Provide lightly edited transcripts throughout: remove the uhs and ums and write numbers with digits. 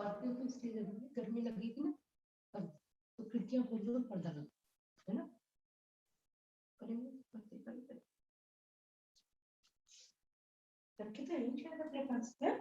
आते तो इसलिए गर्मी लगी थी ना, अब तो खिड़कियां खोलो और पर्दा लगा, है ना, करेंगे करके तो यही शायद अपने पास है।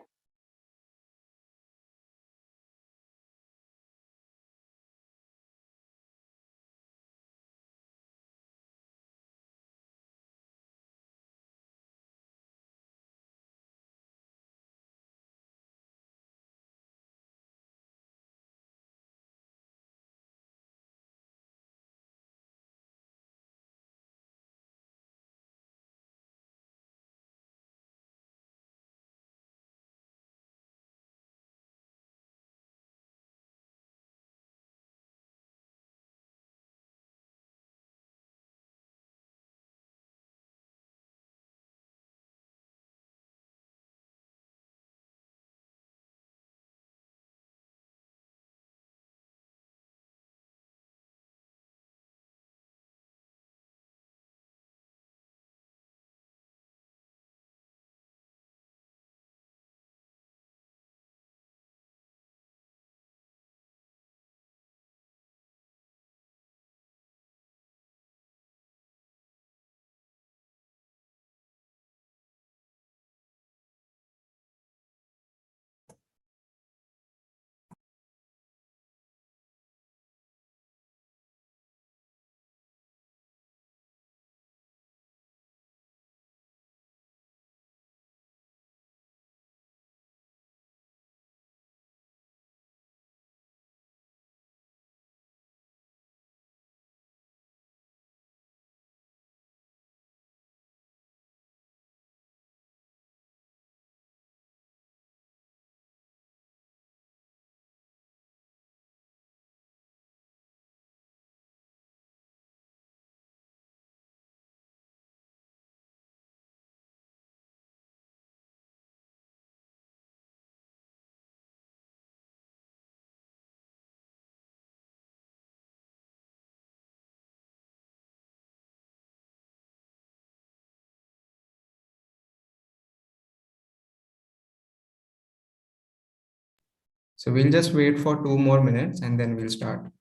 So we'll just wait for 2 more minutes and then we'll start.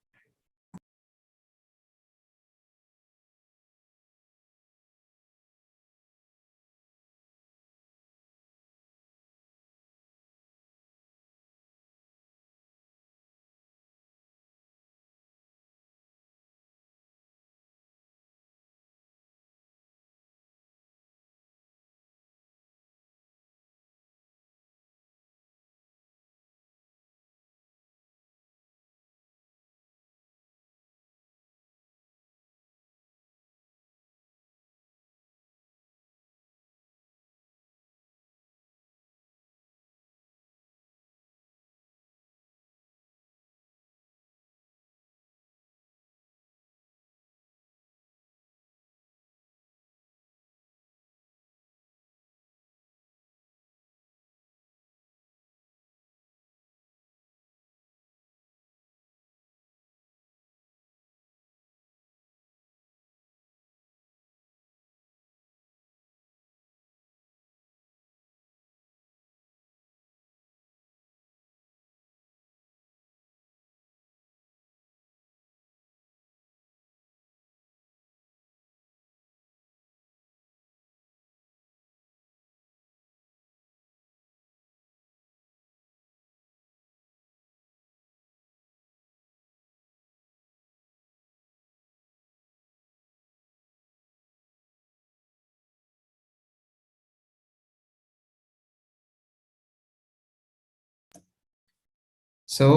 So,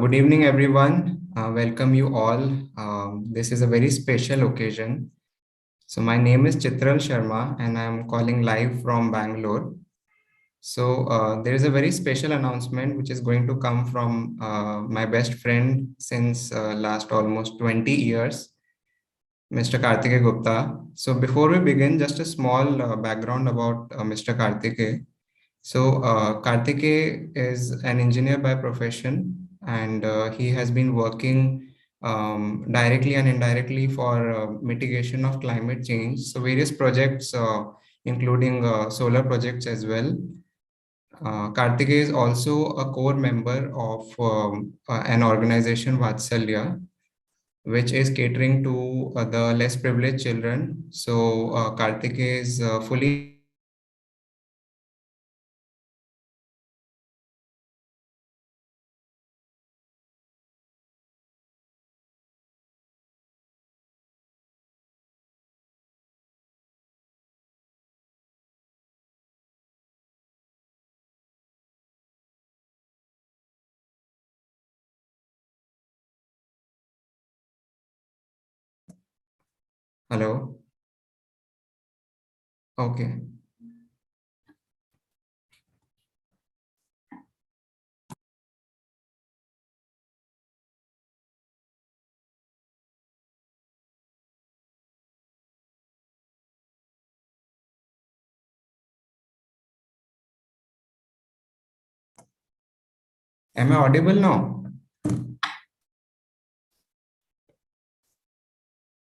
good evening, everyone. Welcome you all. This is a very special occasion. So, my name is Chitral Sharma, and I'm calling live from Bangalore. So, there is a very special announcement which is going to come from my best friend since last almost 20 years, Mr. Karthik Gupta. So, before we begin, just a small background about Mr. Karthik. So, Karthike is an engineer by profession, and he has been working directly and indirectly for mitigation of climate change. So, various projects, including solar projects as well. Karthik is also a core member of an organization, Vatsalya, which is catering to the less privileged children. So Karthik is fully. Hello. Okay. Am I audible now?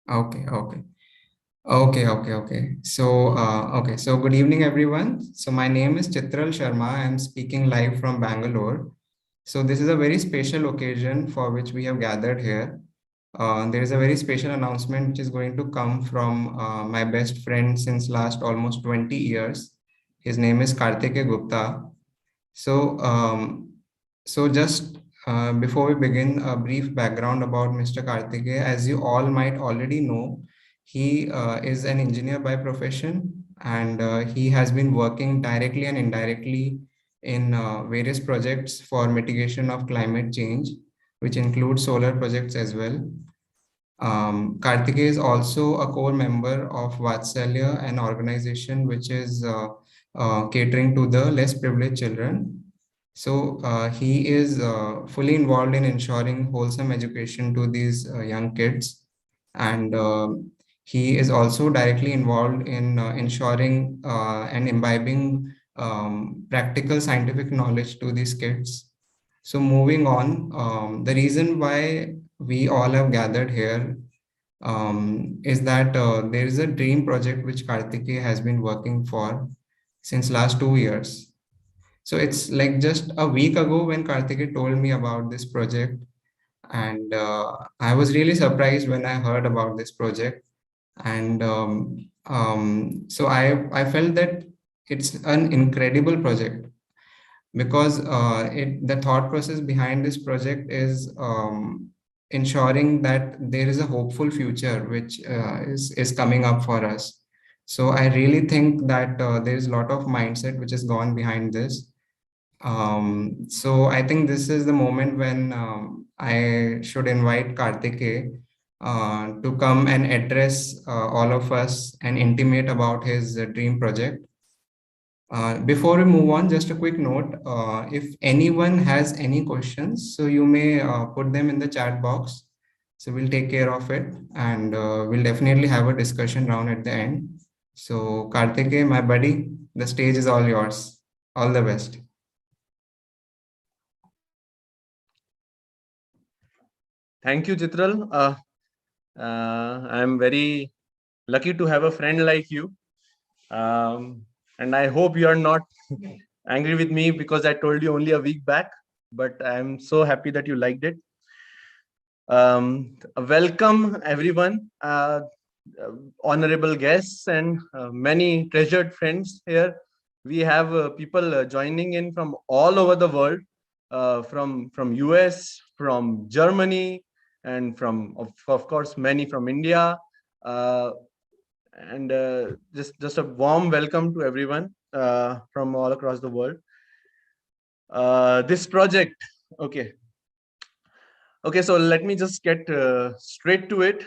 Okay. Okay. Okay. So good evening, everyone. So my name is Chitral Sharma. I am speaking live from Bangalore. So this is a very special occasion for which we have gathered here. There is a very special announcement which is going to come from my best friend since last almost 20 years. His name is Karthik Gupta. So, just before we begin, a brief background about Mr. Karthikeya. As you all might already know, he is an engineer by profession, and he has been working directly and indirectly in various projects for mitigation of climate change, which include solar projects as well. Karthikeya is also a core member of Vatsalya, an organization which is catering to the less privileged children. So he is fully involved in ensuring wholesome education to these young kids, and he is also directly involved in ensuring and imbibing practical scientific knowledge to these kids. So moving on, the reason why we all have gathered here is that there is a dream project which Karthikeya has been working for since last 2 years. So it's like just a week ago when Karthikeya told me about this project, and I was really surprised when I heard about this project. And so I felt that it's an incredible project because the thought process behind this project is ensuring that there is a hopeful future which is coming up for us. So I really think that there is a lot of mindset which has gone behind this. So I think this is the moment when I should invite Karthikeya to come and address all of us and intimate about his dream project. Before we move on, just a quick note. If anyone has any questions, so you may put them in the chat box. So we'll take care of it, and we'll definitely have a discussion round at the end. So Karthikeya, my buddy, the stage is all yours. All the best. Thank you, Chitral. I'm very lucky to have a friend like you. And I hope you are not angry with me because I told you only a week back, but I'm so happy that you liked it. Welcome, everyone, honorable guests and many treasured friends here. We have people joining in from all over the world, from US, from Germany, and from, of course, many from India. And just a warm welcome to everyone from all across the world. This project, okay. Okay, so let me just get straight to it.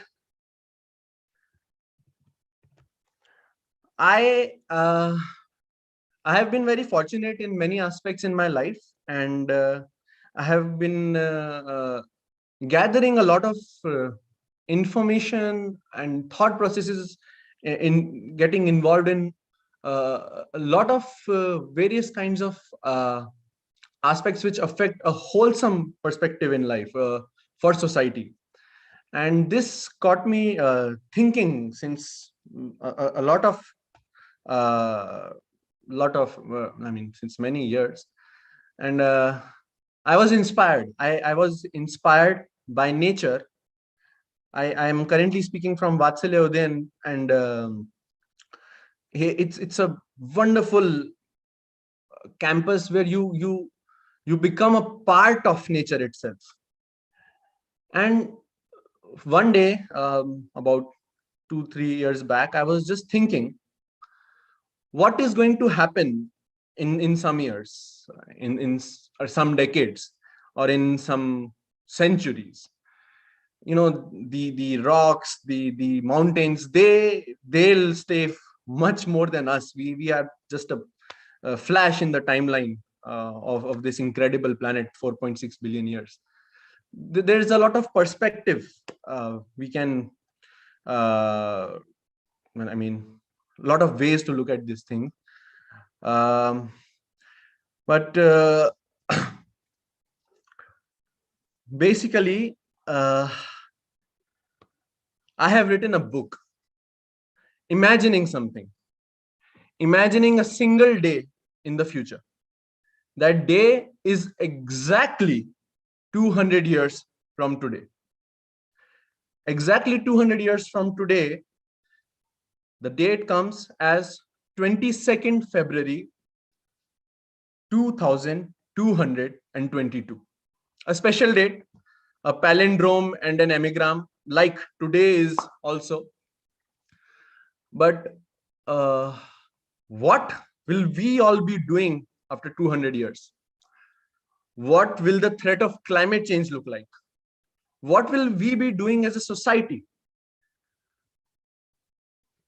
I have been very fortunate in many aspects in my life, and I have been gathering a lot of information and thought processes in getting involved in a lot of various kinds of aspects which affect a wholesome perspective in life for society. And this got me thinking since a lot of lot of, since many years. And I was inspired. I was inspired by nature. I am currently speaking from Vatsalya Udayan, and it's a wonderful campus where you become a part of nature itself. And one day, about 2-3 years back, I was just thinking, what is going to happen in some years, or some decades, or in some centuries? The rocks, the mountains, they'll stay much more than us. We are just a flash in the timeline of this incredible planet, 4.6 billion years. There's a lot of perspective we can a lot of ways to look at this thing. But basically, I have written a book imagining something, imagining a single day in the future. That day is exactly 200 years from today. Exactly 200 years from today, the date comes as 22nd February 2222. A special date, a palindrome and an amigram, like today is also. But what will we all be doing after 200 years? What will the threat of climate change look like? What will we be doing as a society?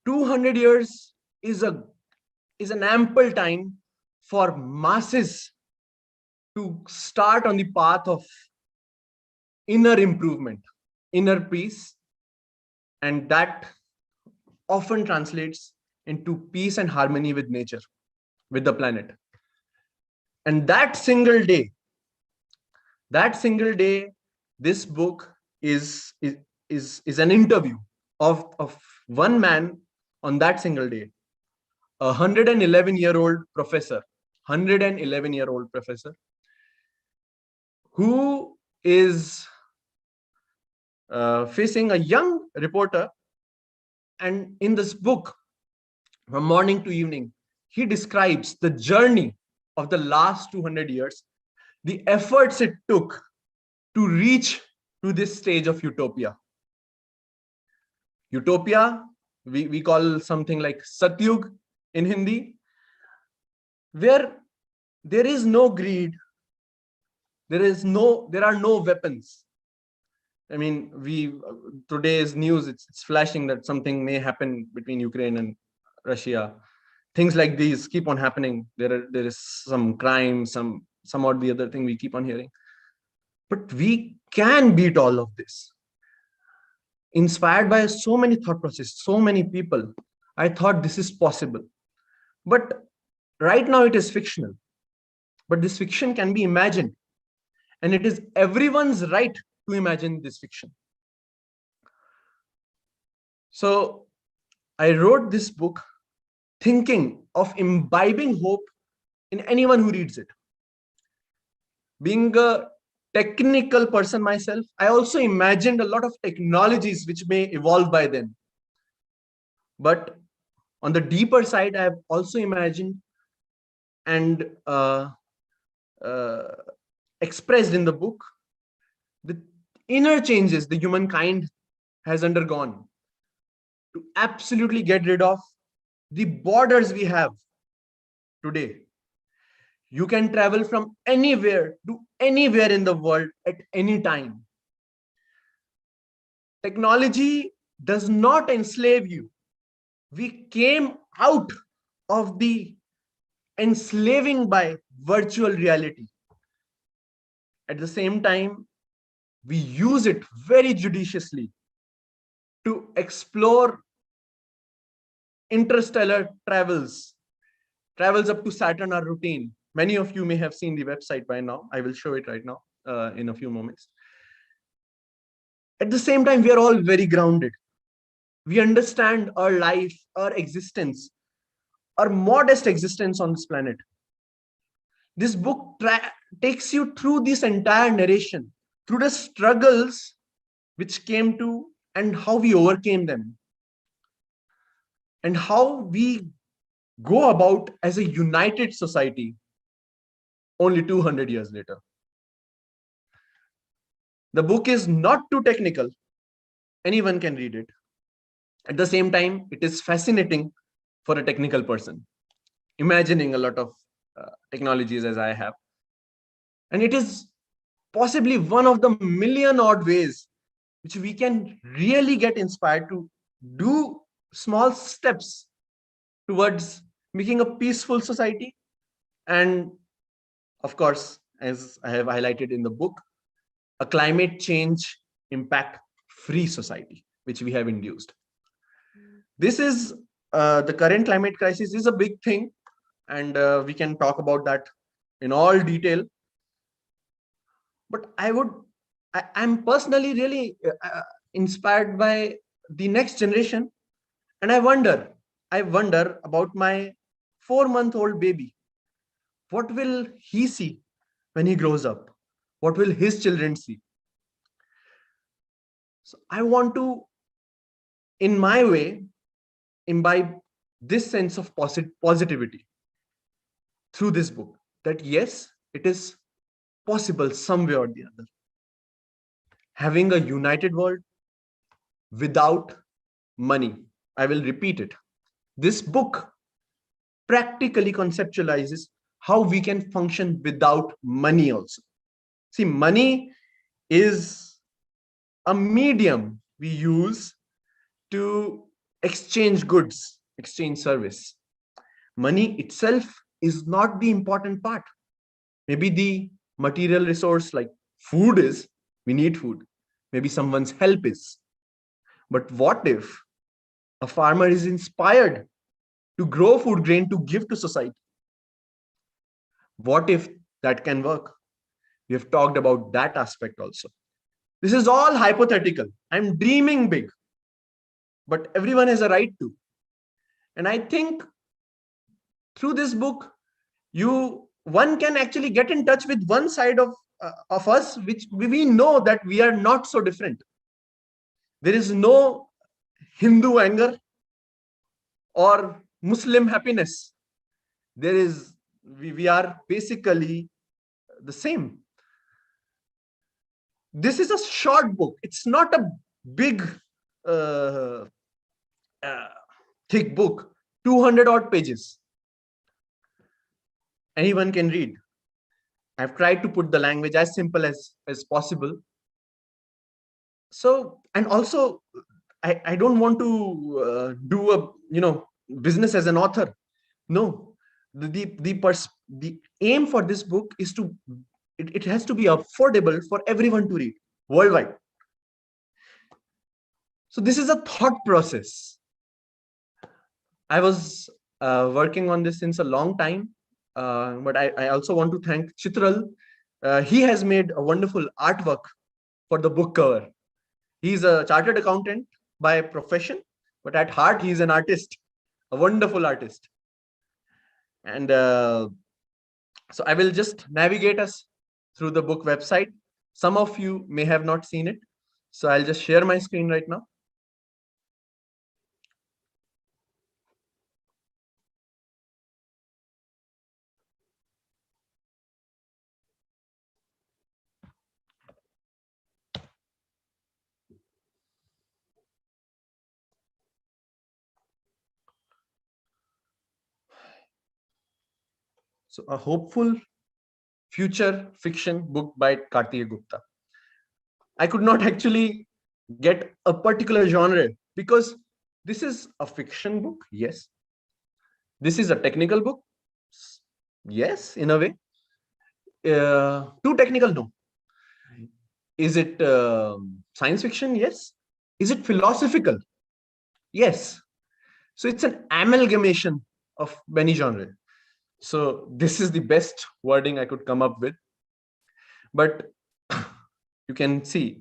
200 years is an ample time for masses to start on the path of inner improvement, inner peace, and that often translates into peace and harmony with nature, with the planet. And that single day, this book is an interview of one man on that single day, a 111-year-old professor, who is facing a young reporter. And in this book, from morning to evening, he describes the journey of the last 200 years, the efforts it took to reach to this stage of utopia. Utopia, we call something like Satyug in Hindi, where there is no greed, there are no weapons. Today's news, it's flashing that something may happen between Ukraine and Russia. Things like these keep on happening. There is some crime, some or the other thing we keep on hearing. But we can beat all of this. Inspired by so many thought processes, so many people, I thought this is possible. But right now it is fictional. But this fiction can be imagined. And it is everyone's right to imagine this fiction. So I wrote this book thinking of imbibing hope in anyone who reads it. Being a technical person myself, I also imagined a lot of technologies which may evolve by then. But on the deeper side, I have also imagined and expressed in the book the inner changes the humankind has undergone to absolutely get rid of the borders we have today. You can travel from anywhere to anywhere in the world at any time. Technology does not enslave you. We came out of the enslaving by virtual reality. At the same time, we use it very judiciously to explore interstellar travels up to Saturn are routine. Many of you may have seen the website by now. I will show it right now in a few moments. At the same time, we are all very grounded. We understand our life, our existence our modest existence on this planet. This book takes you through this entire narration, through the struggles which came to and how we overcame them, and how we go about as a united society only 200 years later. The book is not too technical. Anyone can read it. At the same time, it is fascinating for a technical person, imagining a lot of technologies as I have. And it is possibly one of the million odd ways which we can really get inspired to do small steps towards making a peaceful society. And of course, as I have highlighted in the book, a climate change impact free society, which we have induced. This is the current climate crisis is a big thing, and we can talk about that in all detail. But I'm personally really inspired by the next generation, and I wonder about my 4-month-old baby. What will he see when he grows up? What will his children see? So I want to, in my way, imbibe this sense of positivity through this book, that yes, it is possible some way or the other. Having a united world without money. I will repeat it. This book practically conceptualizes how we can function without money also. See, money is a medium we use to exchange goods, exchange service. Money itself is not the important part. Maybe the material resource like food is, we need food. Maybe someone's help is. But what if a farmer is inspired to grow food grain to give to society? What if that can work? We have talked about that aspect also. This is all hypothetical. I'm dreaming big, but everyone has a right to. And I think through this book, one can actually get in touch with one side of us, which we know that we are not so different. There is no Hindu anger or Muslim happiness. We are basically the same. This is a short book. It's not a big, thick book, 200 odd pages. Anyone can read. I've tried to put the language as simple as possible. So, and also, I don't want to do a business as an author. No, the aim for this book is to it has to be affordable for everyone to read worldwide. So this is a thought process. I was working on this since a long time, but I also want to thank Chitral. He has made a wonderful artwork for the book cover. He's a chartered accountant by profession, but at heart, he's an artist, a wonderful artist. And so I will just navigate us through the book website. Some of you may have not seen it. So I'll just share my screen right now. So a hopeful future fiction book by Karthik Gupta. I could not actually get a particular genre because this is a fiction book. Yes. This is a technical book. Yes, in a way. Too technical? No. Is it science fiction? Yes. Is it philosophical? Yes. So it's an amalgamation of many genres. So this is the best wording I could come up with. But you can see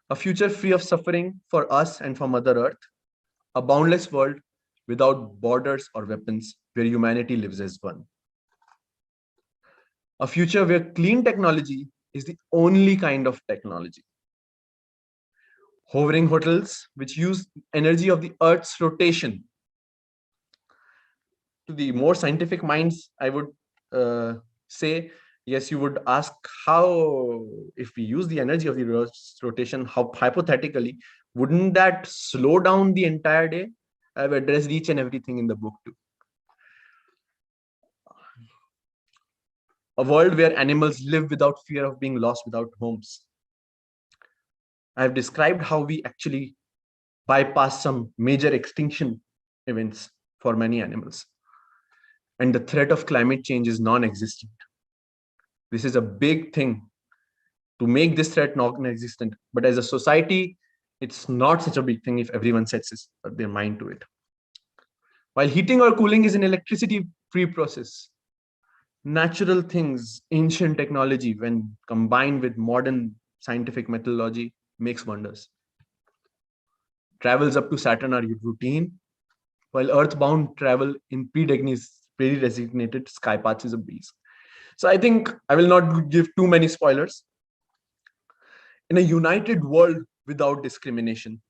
a future free of suffering for us and for Mother Earth, a boundless world without borders or weapons, where humanity lives as one. A future where clean technology is the only kind of technology. Hovering hotels, which use energy of the Earth's rotation. To the more scientific minds, I would say, yes, you would ask how, if we use the energy of the Earth's rotation, how hypothetically, wouldn't that slow down the entire day? I've addressed each and everything in the book too. A world where animals live without fear of being lost without homes. I've described how we actually bypass some major extinction events for many animals. And the threat of climate change is non-existent. This is a big thing to make this threat non-existent. But as a society, it's not such a big thing if everyone sets their mind to it. While heating or cooling is an electricity-free process, natural things, ancient technology, when combined with modern scientific methodology, makes wonders. Travels up to Saturn are routine, while earthbound travel in pre-designated sky paths is a breeze. So I think I will not give too many spoilers. In a united world without discrimination,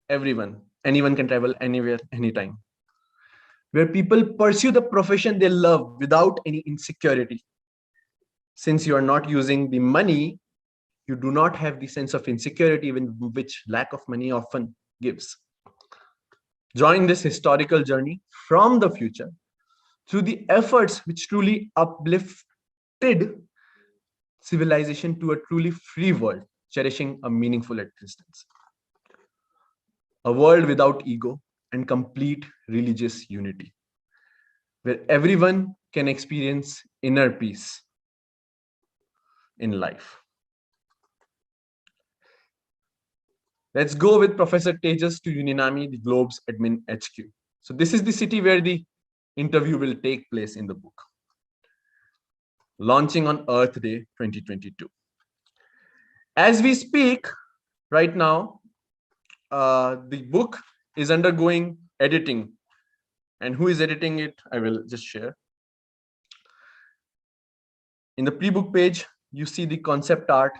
anyone can travel anywhere, anytime. Where people pursue the profession they love without any insecurity. Since you are not using the money, you do not have the sense of insecurity, even which lack of money often gives. Join this historical journey from the future through the efforts which truly uplifted civilization to a truly free world, cherishing a meaningful existence. A world without ego and complete religious unity, where everyone can experience inner peace in life. Let's go with Professor Tejas to Uninami, the Globe's admin HQ. So this is the city where the interview will take place in the book. Launching on Earth Day 2022. As we speak right now, the book is undergoing editing. And who is editing it, I will just share. In the pre-book page, you see the concept art,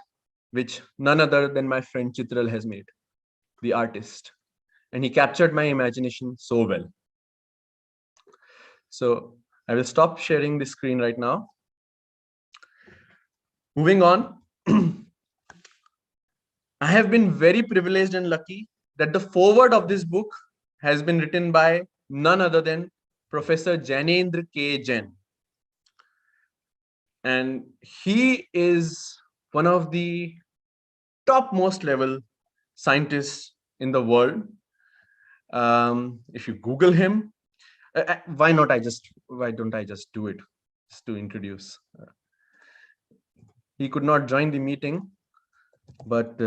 which none other than my friend Chitral has made, the artist. And he captured my imagination so well. So I will stop sharing the screen right now. Moving on. I have been very privileged and lucky that the foreword of this book has been written by none other than Professor Janendra K. Jain. And he is one of the topmost level scientists in the world. If you Google him, why don't I just do it just to introduce? He could not join the meeting, but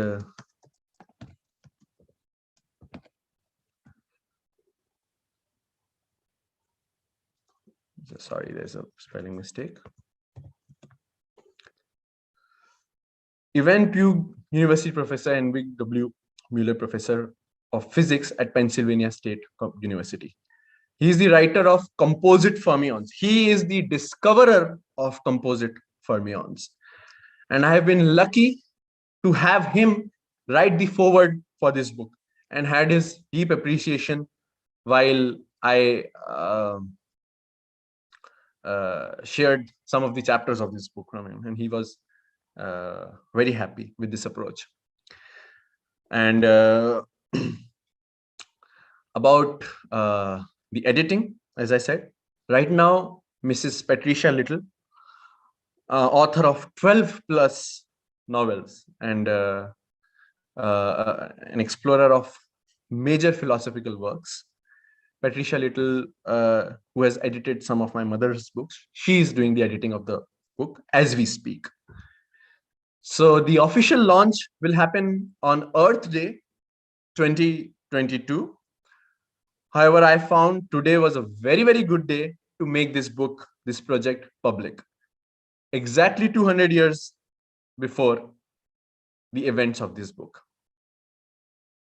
sorry, there's a spelling mistake. Yvonne Pugh University Professor and Vic W. Mueller Professor of Physics at Pennsylvania State University. He is the writer of Composite Fermions. He is the discoverer of composite fermions. And I have been lucky to have him write the foreword for this book and had his deep appreciation while I shared some of the chapters of this book from him. And he was very happy with this approach. And about the editing, as I said, right now, Mrs. Patricia Little, author of 12 plus novels and an explorer of major philosophical works. Patricia Little, who has edited some of my mother's books, she is doing the editing of the book as we speak. So the official launch will happen on Earth Day 2022. However, I found today was a very, very good day to make this book, this project public. Exactly 200 years before the events of this book.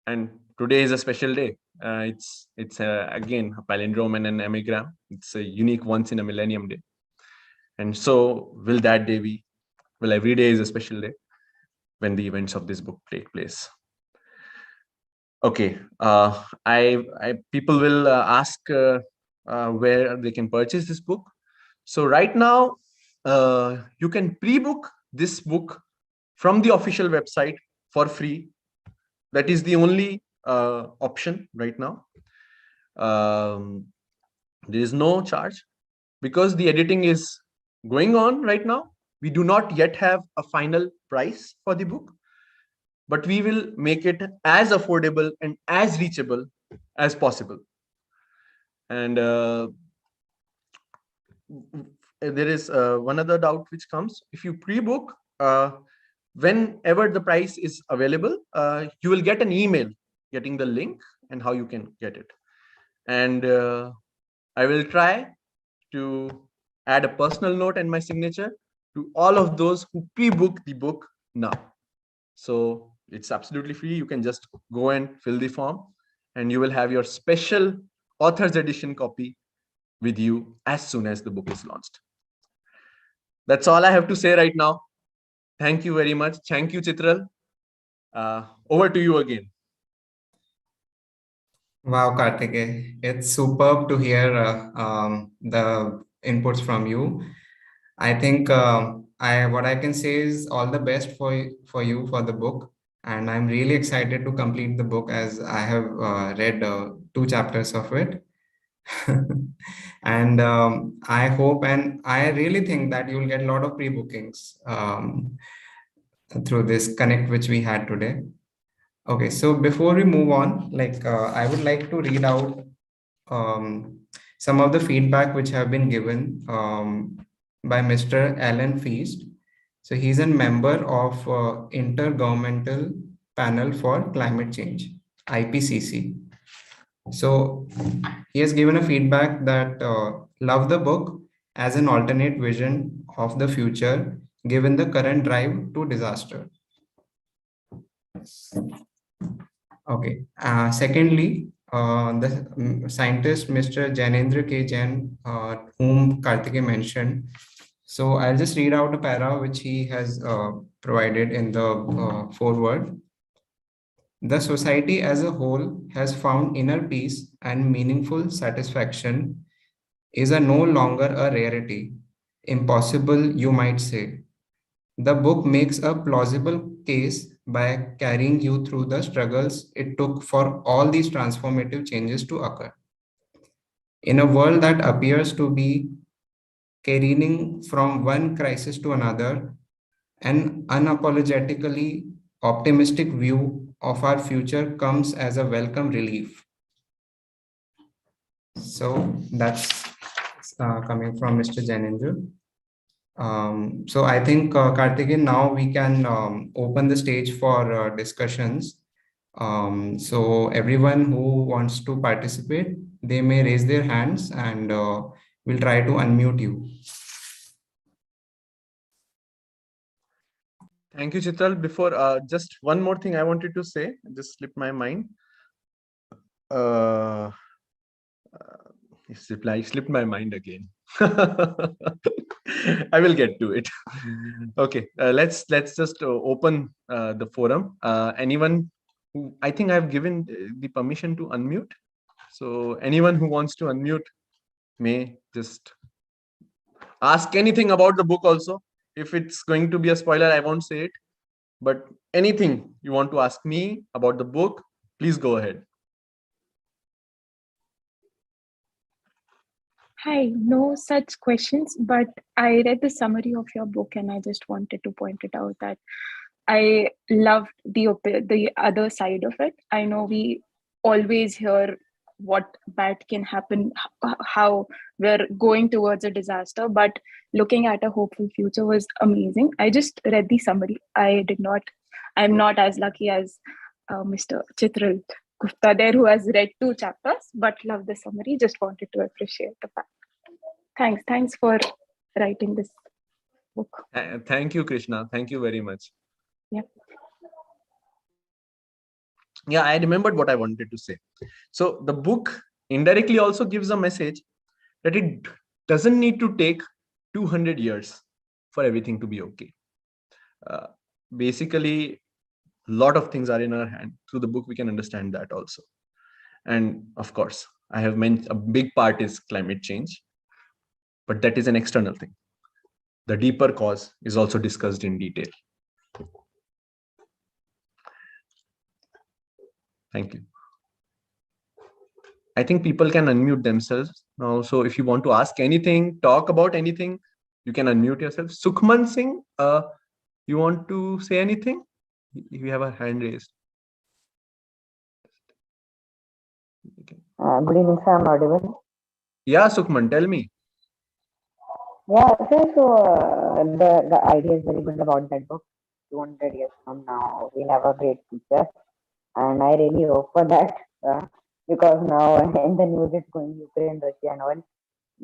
And today is a special day. It's again a palindrome and an amigram. It's a unique once in a millennium day. And so will that day be? Well, every day is a special day when the events of this book take place. Okay, people will ask where they can purchase this book. So right now, you can pre-book this book from the official website for free. That is the only option right now. There is no charge because the editing is going on right now. We do not yet have a final price for the book, but we will make it as affordable and as reachable as possible. And there is one other doubt which comes. If you pre-book, whenever the price is available, you will get an email getting the link and how you can get it. And I will try to add a personal note and my signature to all of those who pre-book the book now. So it's absolutely free. You can just go and fill the form and you will have your special author's edition copy with you as soon as the book is launched. That's all I have to say right now. Thank you very much. Thank you, Chitral. Over to you again. Wow, Karthik, it's superb to hear the inputs from you. I think what I can say is all the best for you for the book, and I'm really excited to complete the book as I have read 2 chapters of it. And I hope and I really think that you'll get a lot of pre-bookings through this connect which we had today. Okay, so before we move on, I would like to read out some of the feedback which have been given by Mr. Alan Feast. So he's a member of Intergovernmental Panel for Climate Change, IPCC. So he has given a feedback that love the book as an alternate vision of the future given the current drive to disaster. Okay. Secondly, the scientist Mr. Janendra K. Jain, whom Karthik mentioned. So I'll just read out a para which he has provided in the foreword. The society as a whole has found inner peace and meaningful satisfaction is no longer a rarity, impossible, you might say. The book makes a plausible case by carrying you through the struggles it took for all these transformative changes to occur. In a world that appears to be careening from one crisis to another, an unapologetically optimistic view of our future comes as a welcome relief. So that's coming from Mr. Janendra. So I think, Karthikeyan, now we can open the stage for discussions. So everyone who wants to participate, they may raise their hands and we'll try to unmute you. Thank you, Chitral. Before, just one more thing I wanted to say, just slipped my mind. It slipped my mind again. I will get to it. Okay, let's just open the forum. Anyone who, I think I've given the permission to unmute. So anyone who wants to unmute may just ask anything about the book also. If it's going to be a spoiler, I won't say it. But anything you want to ask me about the book, please go ahead. Hi, no such questions, but I read the summary of your book and I just wanted to point it out that I loved the other side of it. I know we always hear what bad can happen, how we're going towards a disaster, but looking at a hopeful future was amazing. I just read the summary. I'm not as lucky as Mr. Chitral Gupta there, who has read 2 chapters, but love the summary. Just wanted to appreciate the fact. Thanks for writing this book. Thank you, Krishna. Thank you very much. Yeah. Yeah, I remembered what I wanted to say. So the book indirectly also gives a message that it doesn't need to take 200 years for everything to be okay. Uh, Basically, a lot of things are in our hand. Through the book, we can understand that also. And of course, I have mentioned a big part is climate change, but that is an external thing. The deeper cause is also discussed in detail. Thank you. I think people can unmute themselves now. So if you want to ask anything, talk about anything, you can unmute yourself. Sukhman Singh, you want to say anything? You have a hand raised. Good evening, sir. I'm audible. Yeah, Sukhman, tell me. Yeah, sir. So the idea is very good about that book. 200 years from now, we'll have a great future, and I really hope for that because now in the news it's going Ukraine, Russia, and all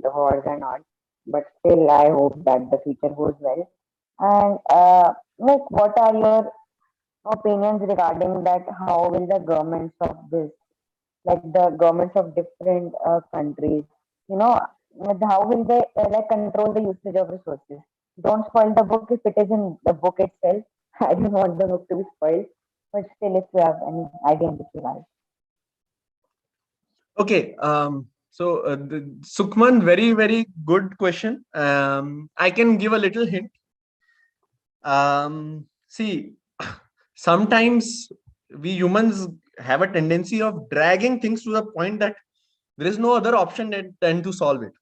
the wars and all. But still, I hope that the future goes well. And like, what are your opinions regarding that? How will the governments of this, like the governments of different countries, you know, how will they like control the usage of resources? Don't spoil the book if it is in the book itself. I don't want the book to be spoiled, but still, if you have any idea in this regard. Okay. Sukhman, very, very good question. I can give a little hint. See, sometimes we humans have a tendency of dragging things to the point that there is no other option than to solve it.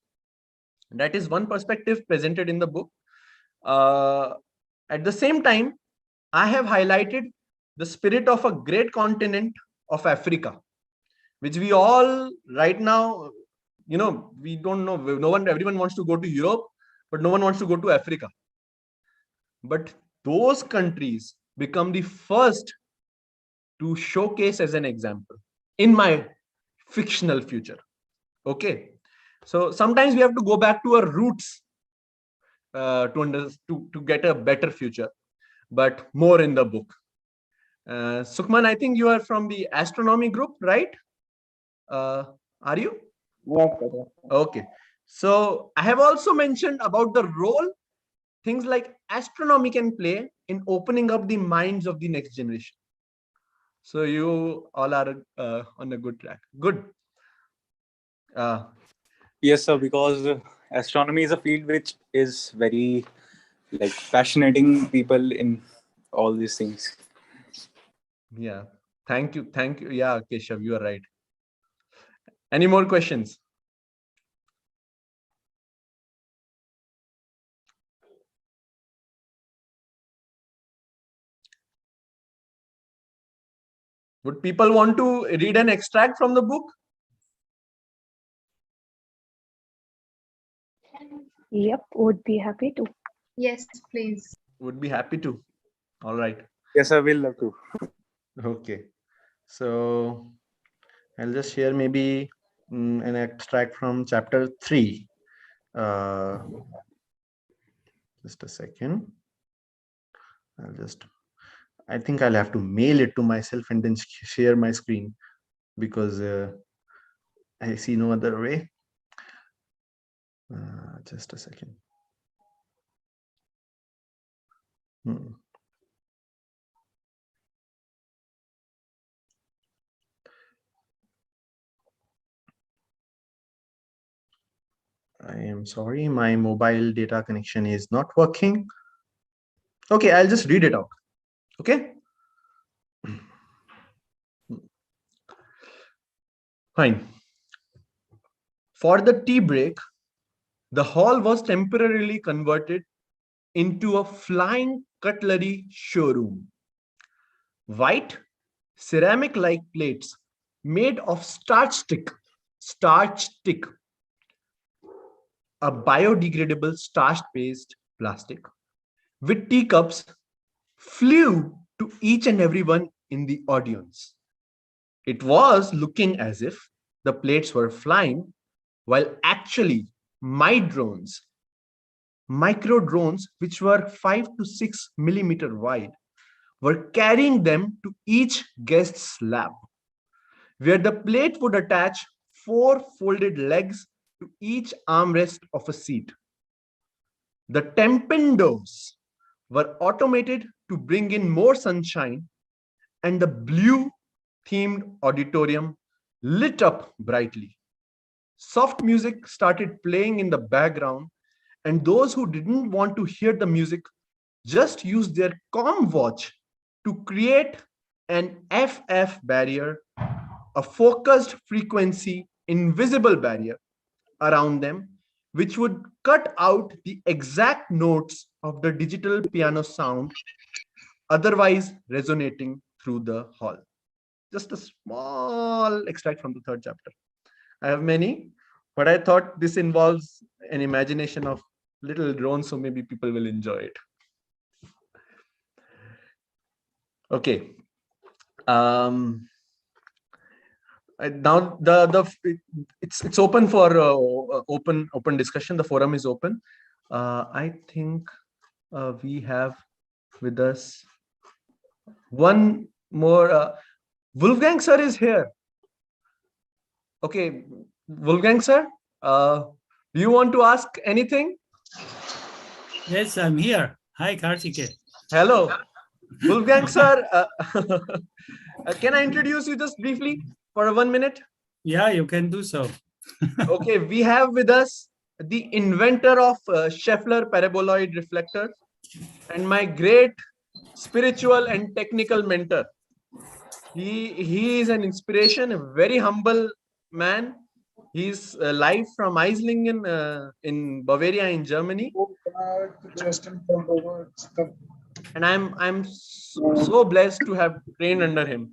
That is one perspective presented in the book. At the same time, I have highlighted the spirit of a great continent of Africa, which we all right now, we don't know. Everyone wants to go to Europe, but no one wants to go to Africa. But those countries become the first to showcase as an example in my fictional future. Okay. So sometimes we have to go back to our roots to get a better future, but more in the book. Sukhman, I think you are from the astronomy group, right? Are you? Yes, sir, yes, sir. Okay. So I have also mentioned about the role things like astronomy can play in opening up the minds of the next generation. So you all are on a good track. Good. Yes, sir, because astronomy is a field which is very like fascinating people in all these things. Yeah. Thank you. Thank you. Yeah, Keshav, you are right. Any more questions? Would people want to read an extract from the book? Yep, would be happy to. Yes, please. Would be happy to. All right. Yes, I will love to. Okay. So I'll just share maybe an extract from chapter 3. Just a second. I think I'll have to mail it to myself and then share my screen because I see no other way. Just a second. I am sorry, my mobile data connection is not working. Okay, I'll just read it out. Okay. Fine. For the tea break, the hall was temporarily converted into a flying cutlery showroom. White ceramic-like plates made of starch stick, a biodegradable starch-based plastic, with teacups flew to each and everyone in the audience. It was looking as if the plates were flying, while actually micro drones, which were 5 to 6 millimeter wide, were carrying them to each guest's lap, where the plate would attach 4 folded legs to each armrest of a seat. The Tempendos were automated to bring in more sunshine, and the blue themed auditorium lit up brightly. Soft music started playing in the background, and those who didn't want to hear the music just used their comm watch to create an FF barrier, a focused frequency invisible barrier around them, which would cut out the exact notes of the digital piano sound otherwise resonating through the hall. Just a small extract from the 3rd chapter. I have many, but I thought this involves an imagination of little drones, so maybe people will enjoy it. Okay. Now it's open for open discussion. The forum is open. I think we have with us one more. Wolfgang sir is here. Okay, Wolfgang sir, do you want to ask anything? Yes, I'm here. Hi, Karthik. Hello, Wolfgang sir. Can I introduce you just briefly for 1 minute? Yeah, you can do so. Okay, we have with us the inventor of Scheffler paraboloid reflector and my great spiritual and technical mentor. He is an inspiration, a very humble man. He's live from Eislingen in Bavaria in Germany. And I'm so blessed to have trained under him.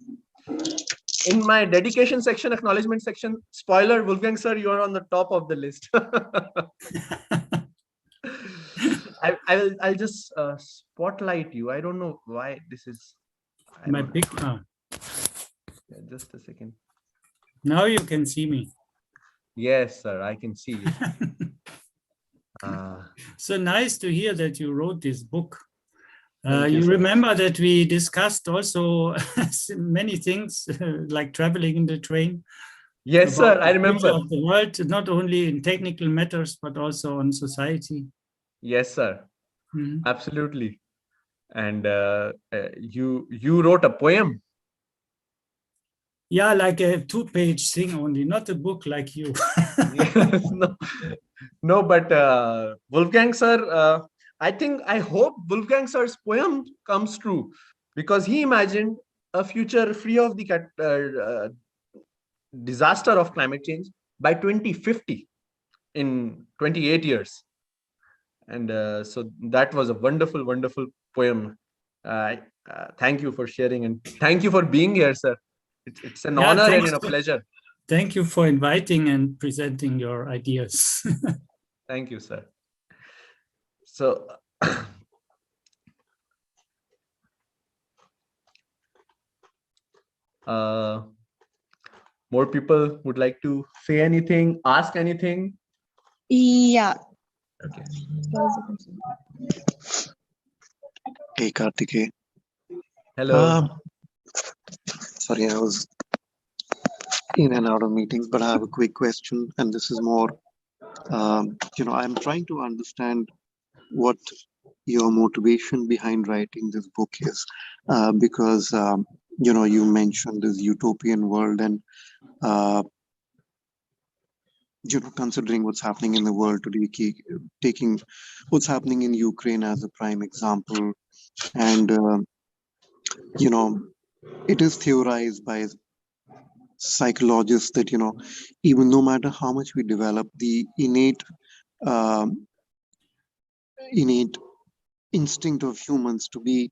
In my dedication section, acknowledgement section, spoiler, Wolfgang sir, you are on the top of the list. I'll just spotlight you. I don't know why this is. My big one. Yeah, just a second. Now you can see me. Yes, sir, I can see you. So nice to hear that you wrote this book. You, you remember that we discussed also many things like traveling in the train. Yes, sir, I remember. Of the world, not only in technical matters, but also on society. Yes, sir. Mm-hmm. Absolutely. And you wrote a poem. Yeah, like a 2-page thing only, not a book like you. Yes, no, but Wolfgang sir, I hope Wolfgang sir's poem comes true, because he imagined a future free of the disaster of climate change by 2050, in 28 years. And so that was a wonderful, wonderful poem. Thank you for sharing, and thank you for being here, sir. It's an honor and a pleasure. Thank you for inviting and presenting your ideas. Thank you, sir. So, more people would like to say anything, ask anything? Yeah. Okay. Hey, Karthik. Hello. Sorry, I was in and out of meetings, but I have a quick question, and this is more, I'm trying to understand what your motivation behind writing this book is, because, you mentioned this utopian world, and, considering what's happening in the world today, taking what's happening in Ukraine as a prime example, and, it is theorized by psychologists that, even no matter how much we develop the innate instinct of humans to be,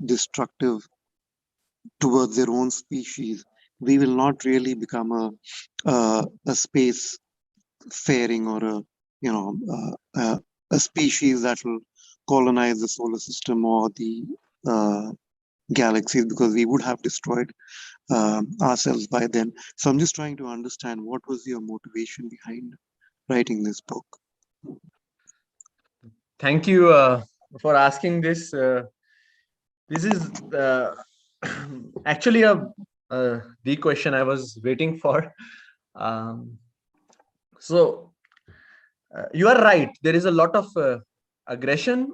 destructive towards their own species, we will not really become a space faring or a species that will colonize the solar system or the galaxies, because we would have destroyed ourselves by then. So I'm just trying to understand, what was your motivation behind writing this book? Thank you for asking this. This is actually the question I was waiting for. So you are right. There is a lot of aggression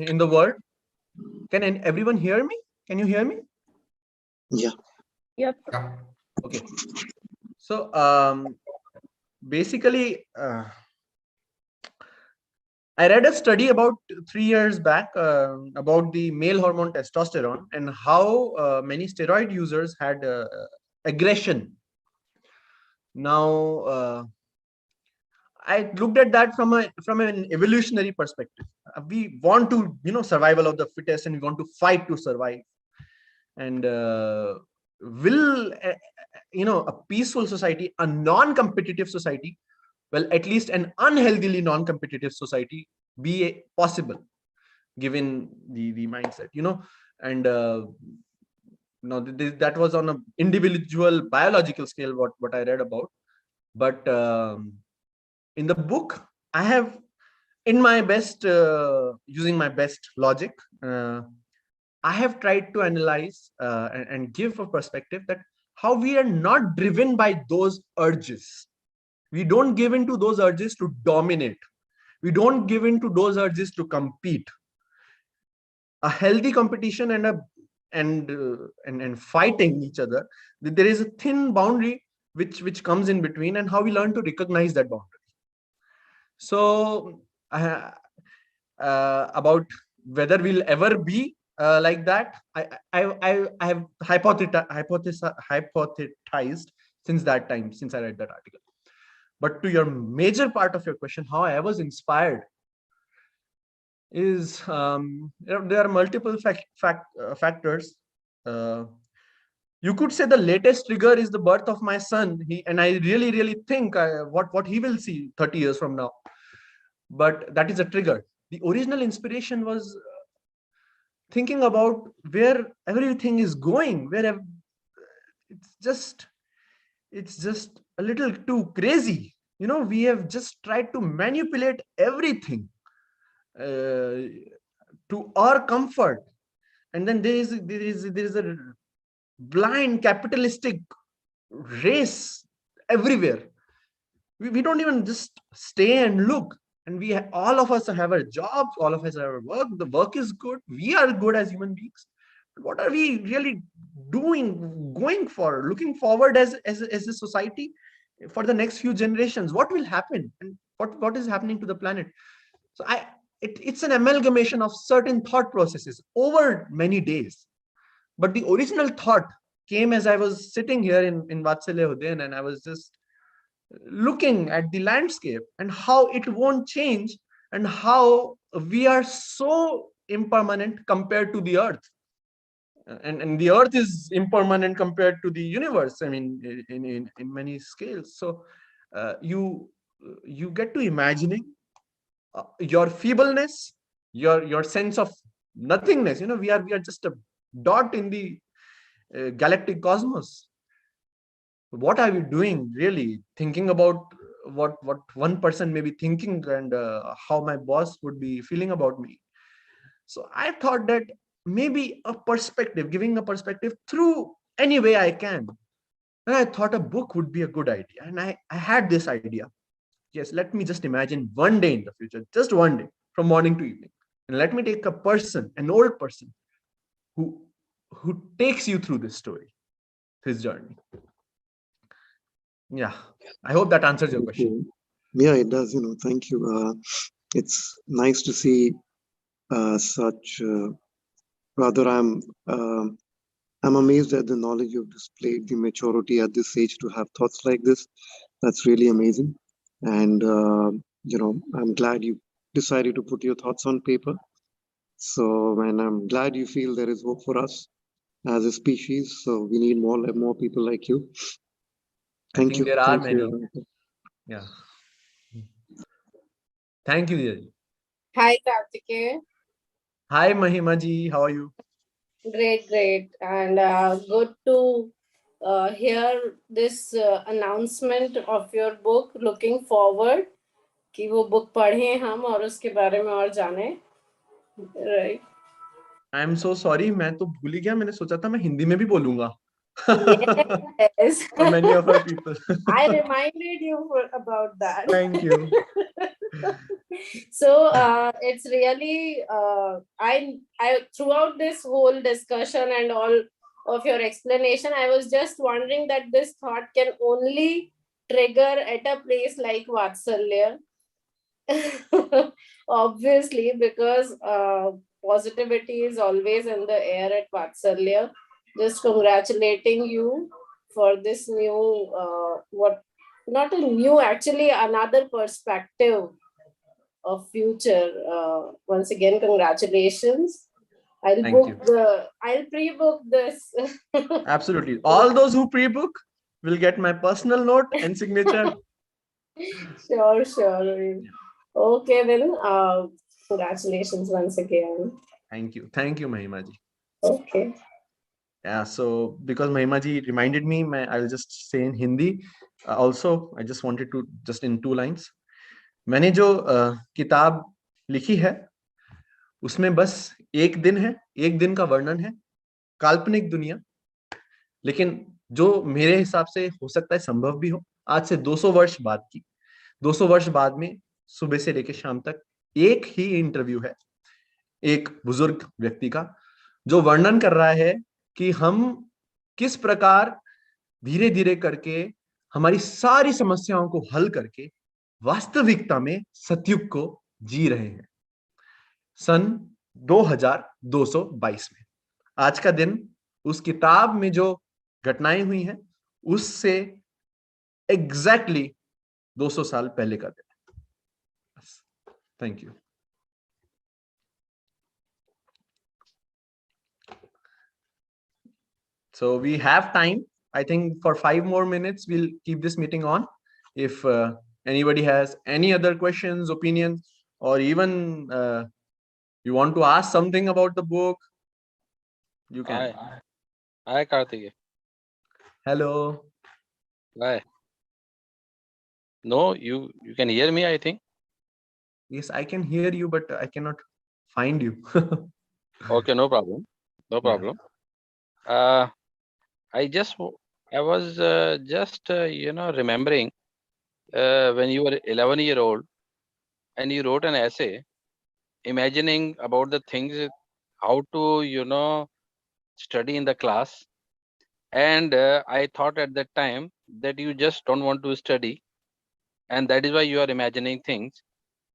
in the world. Can everyone hear me? Can you hear me? Yeah. Yep. Yeah. Okay. So basically, I read a study about 3 years back about the male hormone testosterone and how many steroid users had aggression. Now, I looked at that from an evolutionary perspective. We want to, survival of the fittest, and we want to fight to survive. And will a peaceful society, a non-competitive society, well, at least an unhealthily non-competitive society, be possible given the mindset, and that was on an individual biological scale what I read about. But in the book, I have, in my best using my best logic, I have tried to analyze and give a perspective that how we are not driven by those urges. We don't give into those urges to dominate. We don't give into those urges to compete. A healthy competition and fighting each other, there is a thin boundary which comes in between, and how we learn to recognize that boundary. So about whether we'll ever be like that, I have hypothesized since that time, since I read that article. But to your major part of your question, how I was inspired is there are multiple factors. You could say the latest trigger is the birth of my son. And I really think what he will see 30 years from now. But that is a trigger. The original inspiration was thinking about where everything is going, where it's just a little too crazy. We have just tried to manipulate everything to our comfort, and then there is a blind capitalistic race everywhere. We don't even just stay and look, and all of us have our jobs, all of us have our work. The work is good, we are good as human beings. What are we really doing, going for, looking forward as a society for the next few generations? What will happen, and what is happening to the planet? So it's an amalgamation of certain thought processes over many days. But the original thought came as I was sitting here in Vatsalya Udayan, and I was just looking at the landscape and how it won't change, and how we are so impermanent compared to the earth. And the earth is impermanent compared to the universe, I mean, in many scales. So you get to imagining your feebleness, your sense of nothingness. We are just a dot in the galactic cosmos. What are we doing, really? Thinking about what one person may be thinking, and how my boss would be feeling about me. So I thought that maybe giving a perspective through any way I can. And I thought a book would be a good idea. And I had this idea. Yes, let me just imagine one day in the future, just one day, from morning to evening. And let me take a person, an old person, who takes you through this story, his journey. Yeah, I hope that answers your question. Yeah, it does. Thank you. It's nice to see such. Rather, I'm amazed at the knowledge you've displayed, the maturity at this age to have thoughts like this. That's really amazing. And I'm glad you decided to put your thoughts on paper. So, and I'm glad you feel there is hope for us as a species. So we need more people like you. Thank you. There are many. Yeah. Thank you, Dheeraj. Hi, Karthik. Hi, Mahima ji. How are you? Great. And good to hear this announcement of your book. Looking forward कि वो book पढ़ें हम और उसके बारे में और जानें. Right. I am so sorry, मैं तो भूल ही गया, मैंने सोचा था मैं हिंदी में भी बोलूंगा. Yes. For many of our people. I reminded you about that. Thank you. So it's really I throughout this whole discussion and all of your explanation, I was just wondering that this thought can only trigger at a place like Vatsalya. Obviously, because positivity is always in the air at Vatsalya. Just congratulating you for this new not a new, actually another perspective of future. Once again, congratulations. Thank you. I'll pre-book this. Absolutely. All those who pre-book will get my personal note and signature. Sure. Okay, then congratulations once again. Thank you, Mahima ji. Okay. Yeah, so because Mahima ji reminded me, I'll just say in Hindi. Also, I just wanted to just in 2 lines. मैंने जो किताब लिखी है उसमें बस एक दिन है, एक दिन का वर्णन है, काल्पनिक दुनिया, लेकिन जो मेरे हिसाब से हो सकता है संभव भी हो, आज से 200 वर्ष बाद की, 200 वर्ष बाद में सुबह से लेकर शाम तक एक ही इंटरव्यू है एक बुजुर्ग व्यक्ति का, जो वर्णन कर रहा है कि हम किस प्रकार धीरे धीरे करके हमारी सारी समस्याओं को हल करके वास्तविकता में सतयुग को जी रहे हैं सन 2222 में. आज का दिन उस किताब में जो घटनाएं हुई हैं उससे एग्जैक्टली 200 साल पहले का दिन है. Thank you. So we have time. I think for 5 more minutes, we'll keep this meeting on. If anybody has any other questions, opinions, or even you want to ask something about the book, you can. Hi, Karthik. Hello. Hi. No, you can hear me, I think. Yes, I can hear you, but I cannot find you. Okay, no problem. No problem. I was just remembering when you were 11-year-old and you wrote an essay imagining about the things, how to study in the class, and I thought at that time that you just don't want to study, and that is why you are imagining things.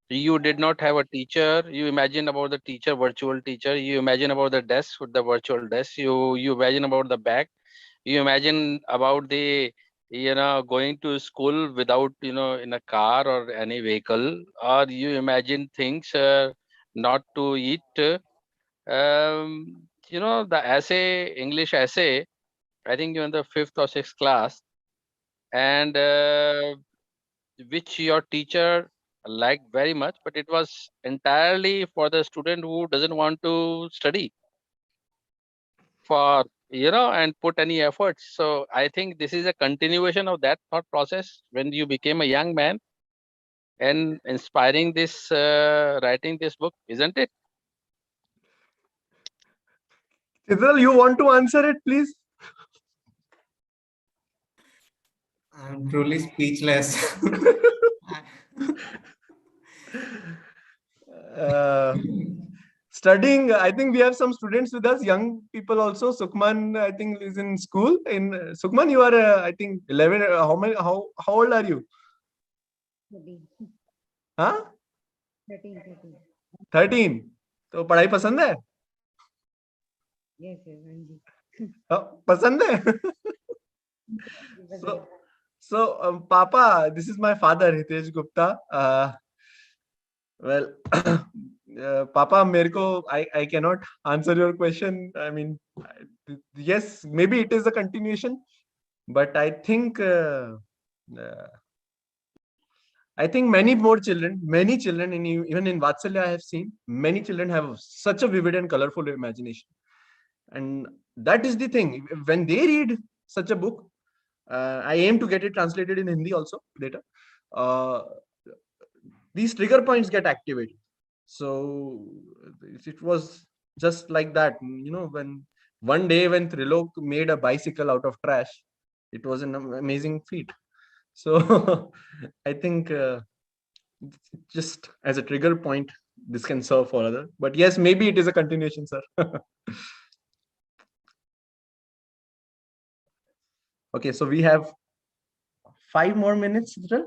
You did not have a teacher, you imagine about the teacher, virtual teacher, you imagine about the desk with the virtual desk, you imagine about the bag, you imagine about the going to school without in a car or any vehicle, or you imagine things not to eat. The essay, English essay, I think you're in the 5th or 6th class, and which your teacher liked very much, but it was entirely for the student who doesn't want to study for and put any efforts. So I think this is a continuation of that thought process when you became a young man and inspiring this writing this book, isn't it? Chitral, you want to answer it, please? I'm truly speechless. Studying, I think we have some students with us, young people also. Sukman, I think, is in school. Sukman, you are, I think, 11. How old are you? 13. Huh? 13. 13. तो पढ़ाई पसंद है? Yes, जी. पसंद है? So, Papa, this is my father, Hitesh Gupta. Well, Papa, I cannot answer your question. I mean, yes, maybe it is a continuation, but I think many children, even in Vatsalya, I have seen many children have such a vivid and colorful imagination, and that is the thing. When they read such a book, I aim to get it translated in Hindi also later. These trigger points get activated. So it was just like that. When one day when Trilok made a bicycle out of trash, it was an amazing feat. So I think just as a trigger point, this can serve for other. But yes, maybe it is a continuation, sir. Okay, so we have 5 more minutes, Citral.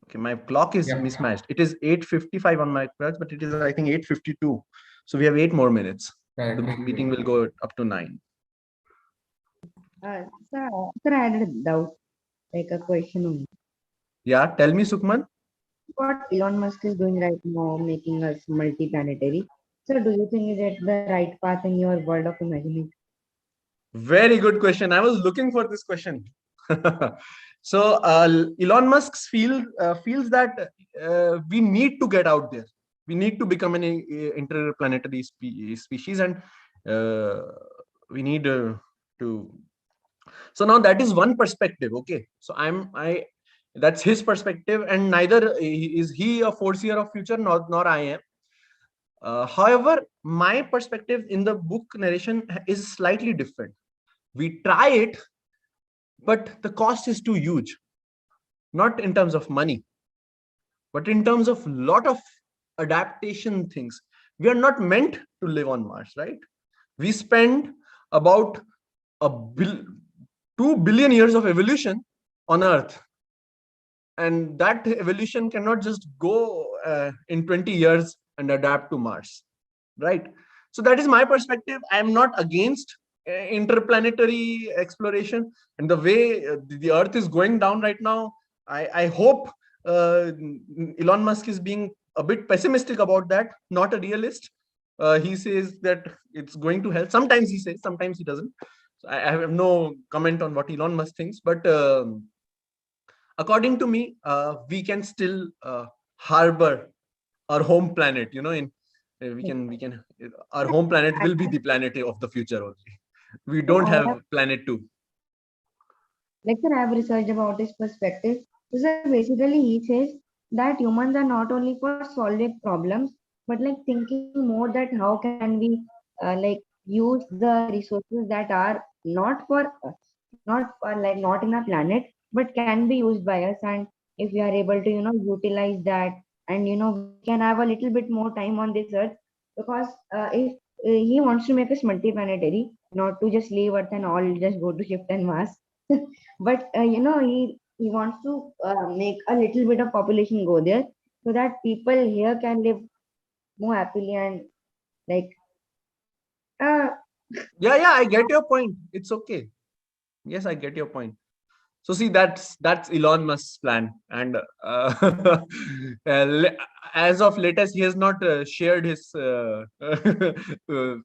Okay, my clock is mismatched. It is 8:55 on my clock, but it is, I think, 8:52. So we have 8 more minutes. The meeting will go up to 9. Sir, I had a doubt, like a question only. Yeah, tell me, Sukman. What Elon Musk is doing right now, making us multi-planetary. So do you think is it the right path in your world of imagination? Very good question. I was looking for this question. So Elon Musk feels that we need to get out there. We need to become an interplanetary species, and we need to. So now that is one perspective. Okay, so that's his perspective, and neither is he a foreseer of future, nor I am. However, my perspective in the book narration is slightly different. We try it, but the cost is too huge, not in terms of money, but in terms of lot of adaptation things. We are not meant to live on Mars, right? We spend about 2 billion years of evolution on Earth, and that evolution cannot just go in 20 years and adapt to Mars, right? So that is my perspective. I am not against interplanetary exploration, and the way the Earth is going down right now, I hope Elon Musk is being a bit pessimistic about that, not a realist. He says that it's going to help. Sometimes he says, sometimes he doesn't. So I have no comment on what Elon Musk thinks, but according to me, we can still harbor our home planet. We can. Our home planet will be the planet of the future only. We don't have planet 2. Like, sir, I have researched about his perspective. So, sir, basically, he says that humans are not only for solving problems, but like thinking more that how can we like use the resources that are not for us, not for like not in a planet, but can be used by us. And if we are able to, utilize that, and we can have a little bit more time on this earth, because if he wants to make us multi-planetary, not to just leave Earth and all just go to shift and Mars. But he wants to make a little bit of population go there, so that people here can live more happily and like Yeah, I get your point. It's okay. Yes, I get your point. So see, that's Elon Musk's plan, and as of latest, he has not shared his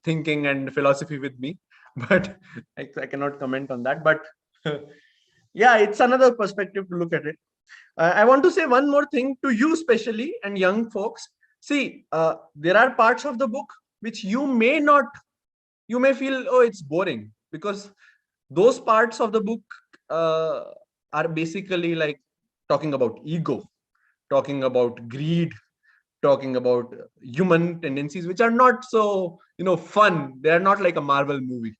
thinking and philosophy with me, but I cannot comment on that. But yeah, it's another perspective to look at it. I want to say one more thing to you, especially, and young folks. See, there are parts of the book which you may feel, oh, it's boring, because those parts of the book are basically like talking about ego, talking about greed, talking about human tendencies, which are not so fun. They are not like a Marvel movie.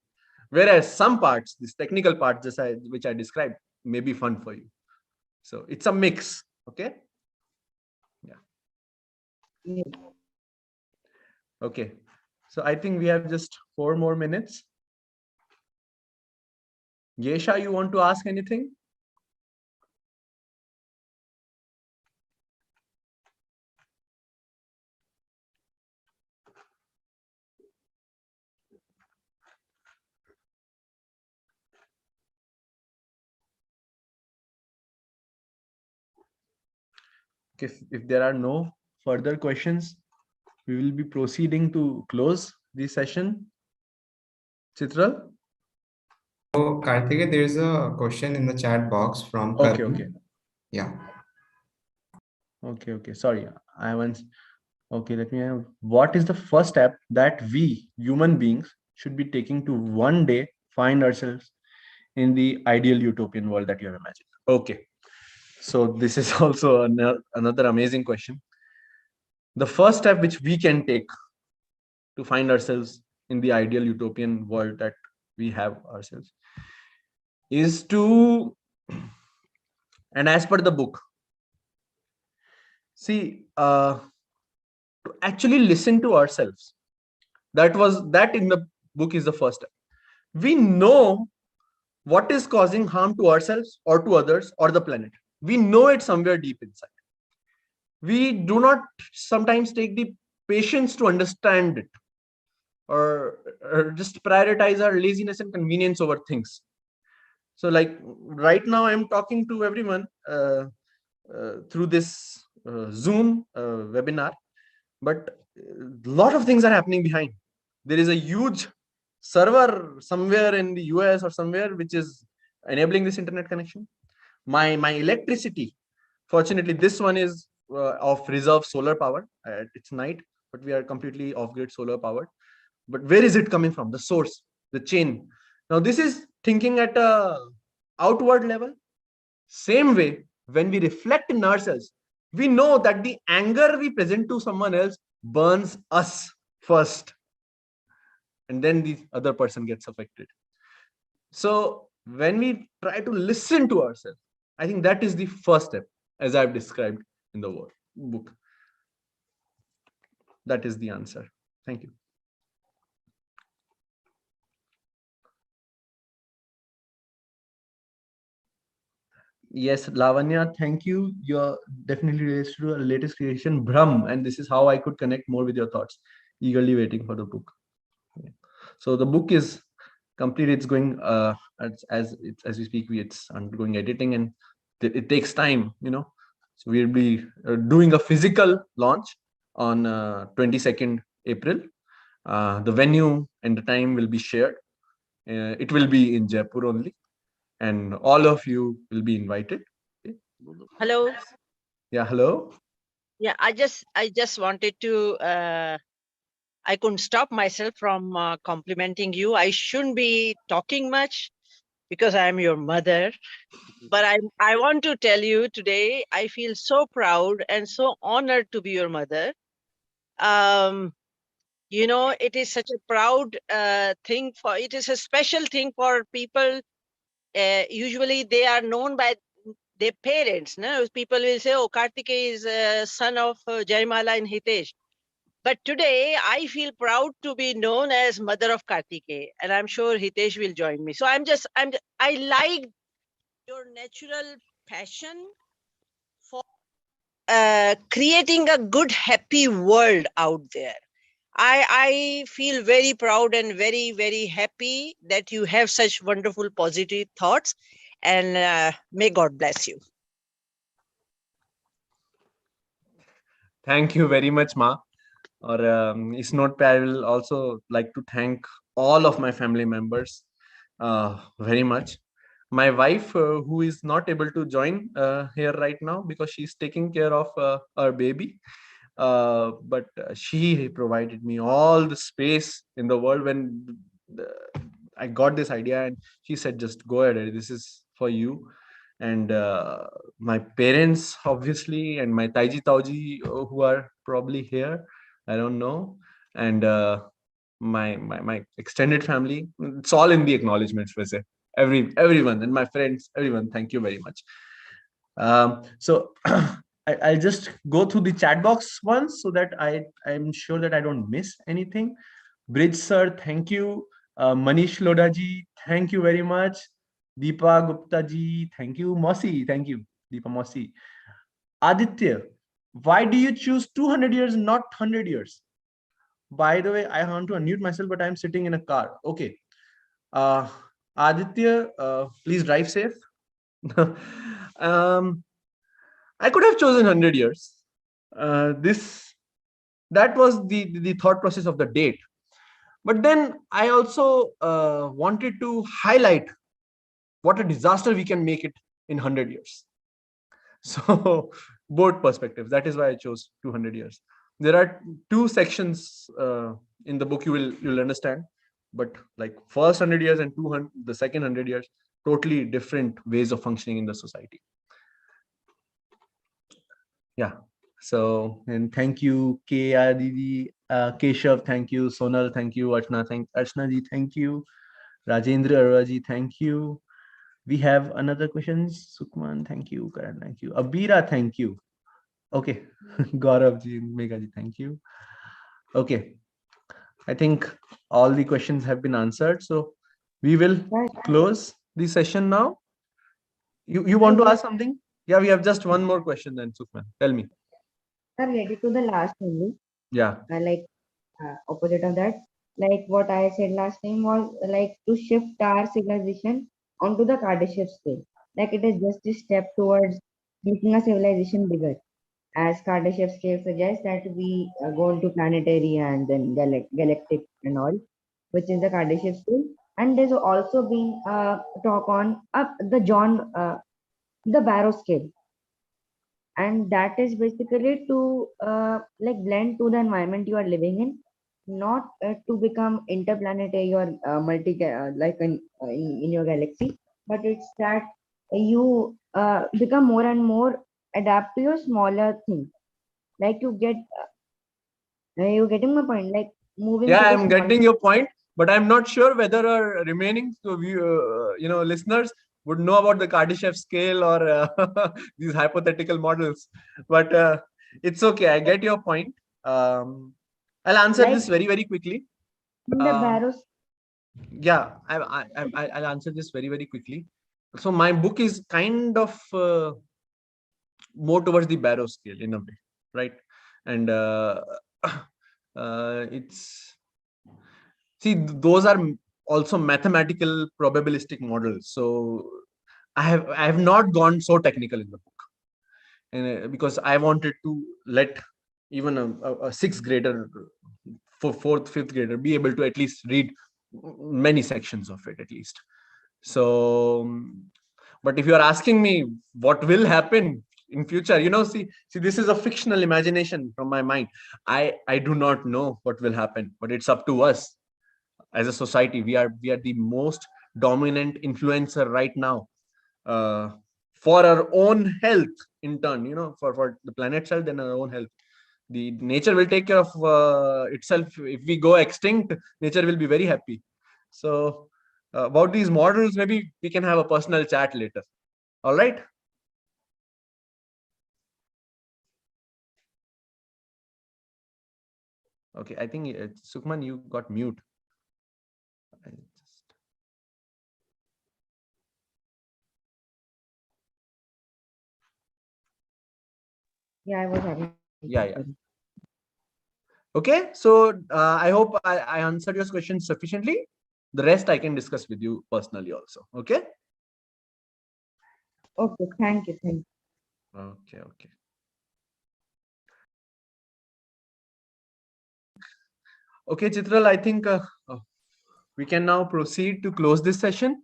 Whereas some parts, this technical part, which I described, may be fun for you. So it's a mix. Okay. Yeah. Okay. So I think we have just 4 more minutes. Yesha, you want to ask anything? If there are no further questions, we will be proceeding to close the session. Chitral? So, Karthik, there's a question in the chat box from Okay, Karan. okay. Yeah. Okay. Sorry, I once. Okay, let me know. What is the first step that we human beings should be taking to one day find ourselves in the ideal utopian world that you have imagined? Okay. So this is also another amazing question. the first step which we can take to find ourselves in the ideal utopian world that we have ourselves is to, and as per the book, see, to actually listen to ourselves. That in the book is the first step. We know what is causing harm to ourselves or to others or the planet. We know it somewhere deep inside. We do not sometimes take the patience to understand it, or just prioritize our laziness and convenience over things. So like right now I'm talking to everyone through this Zoom webinar, but a lot of things are happening behind. There is a huge server somewhere in the US or somewhere which is enabling this internet connection. My electricity, fortunately this one is of reserve solar power. It's night, but we are completely off-grid solar powered. But where is it coming from? The source, the chain. Now this is thinking at a outward level. Same way, when we reflect in ourselves, we know that the anger we present to someone else burns us first, and then the other person gets affected. So when we try to listen to ourselves, I think that is the first step, as I've described in the book. That is the answer. Thank you. Yes, Lavanya, thank you. You're definitely related to our latest creation, Brahm, and this is how I could connect more with your thoughts. Eagerly waiting for the book. So the book is complete. It's going as we speak. It's undergoing editing, and it takes time. So we'll be doing a physical launch on 22nd April. The venue and the time will be shared. It will be in Jaipur only, and all of you will be invited. Okay. Hello. Yeah, hello. Yeah, I just wanted to. I couldn't stop myself from complimenting you. I shouldn't be talking much because I am your mother, but I want to tell you today. I feel so proud and so honored to be your mother. It is such a proud thing for. It is a special thing for people. Usually, they are known by their parents. No, people will say, "Oh, Karthikeya is son of Jaimala and Hitesh." But today, I feel proud to be known as mother of Karthikeya, and I'm sure Hitesh will join me. So I like your natural passion for creating a good, happy world out there. I feel very proud and very, very happy that you have such wonderful, positive thoughts, and may God bless you. Thank you very much, Ma. Or इस note पे I will also like to thank all of my family members very much. My wife, who is not able to join here right now because she's taking care of our baby, but she provided me all the space in the world when I got this idea, and she said, "Just go ahead. This is for you." And my parents, obviously, and my Taiji Tauji, who are probably here, I don't know, and my extended family. It's all in the acknowledgements, वैसे. Everyone and my friends, everyone. Thank you very much. So I'll just go through the chat box once so that I'm sure that I don't miss anything. Bridge sir, thank you. Manish Lodha ji, thank you very much. Deepa Gupta ji, thank you. Mosi, thank you. Deepa Mosi. Aditya, why do you choose 200 years, not 100 years? By the way, I want to unmute myself, but I'm sitting in a car. Okay. Aditya, please drive safe. I could have chosen 100 years. That was the thought process of the date. But then I also wanted to highlight what a disaster we can make it in 100 years. So both perspectives. That is why I chose 200 years. There are two sections in the book you'll understand, but like first 100 years and the second 100 years, totally different ways of functioning in the society. Yeah. So, and thank you, K.R. Didi, Keshav, thank you, Sonal, thank you, Archana, Archana ji, thank you, Rajendra Arora ji, thank you. We have another questions. Sukman, thank you. Karan, thank you. Abira, thank you. Okay. Gaurav ji, Megha ji, thank you. Okay. I think all the questions have been answered. So we will close the session now. You want to ask something? Yeah, we have just one more question then, Sukman. Tell me. Related to the last only. Yeah. Opposite of that, like what I said last time was like to shift our civilization onto the Kardashev scale. Like it is just a step towards making a civilization bigger. As Kardashev scale suggests that we go into planetary and then galactic and all, which is the Kardashev scale. And there's also been talk on the Barrow scale, and that is basically to like blend to the environment you are living in, not to become interplanetary or in your galaxy, but it's that you become more and more adapt to your smaller thing, like you getting my point, like moving Yeah, to the I'm getting your point, but I'm not sure whether our remaining listeners would know about the Kardashev scale or these hypothetical models. But it's okay. I get your point. I'll answer this very, very quickly. Yeah, I'll answer this very, very quickly. So my book is kind of more towards the Barrow scale in a way, right? And it's those are also mathematical probabilistic models. So I have not gone so technical in the book, and because I wanted to let even a sixth grader, for fourth, fifth grader, be able to at least read many sections of it at least. So, but if you are asking me what will happen in future, see, this is a fictional imagination from my mind. I do not know what will happen, but it's up to us as a society. We are the most dominant influencer right now, for our own health in turn, for the planet's health and our own health. The nature will take care of itself. If we go extinct, nature will be very happy. So about these models, maybe we can have a personal chat later. All right. Okay, I think Sukman, you got mute. Yeah, I was having. Yeah. Okay, so I hope I answered your question sufficiently. The rest I can discuss with you personally also. Okay. Okay, thank you. Okay. Okay, Chitral, I think we can now proceed to close this session.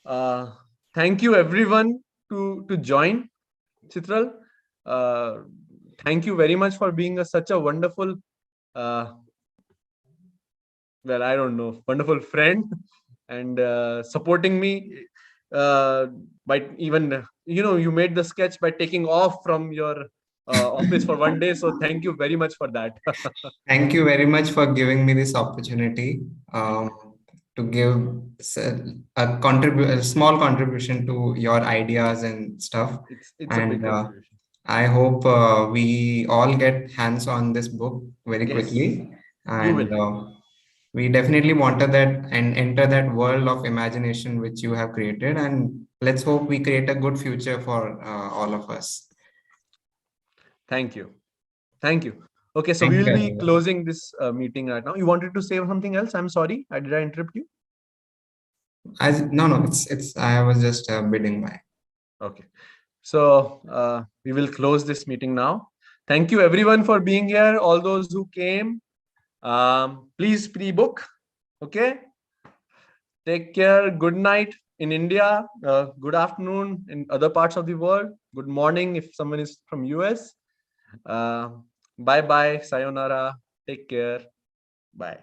Thank you everyone to join, Chitral. Thank you very much for being such a wonderful, wonderful friend, and supporting me by even, you made the sketch by taking off from your office for one day. So thank you very much for that. Thank you very much for giving me this opportunity to give a small contribution to your ideas and stuff. It's a big contribution. I hope we all get hands on this book very quickly, and we definitely wanted that and enter that world of imagination which you have created, and let's hope we create a good future for all of us. Thank you. Okay, so we will be closing this meeting right now. You wanted to say something else? I'm sorry, did I interrupt you? No, it's I was just bidding by. Okay, so we will close this meeting now. Thank you everyone for being here. All those who came, please pre-book. Okay, take care. Good night in India. Good afternoon in other parts of the world. Good morning if someone is from US. Bye bye. Sayonara. Take care. Bye.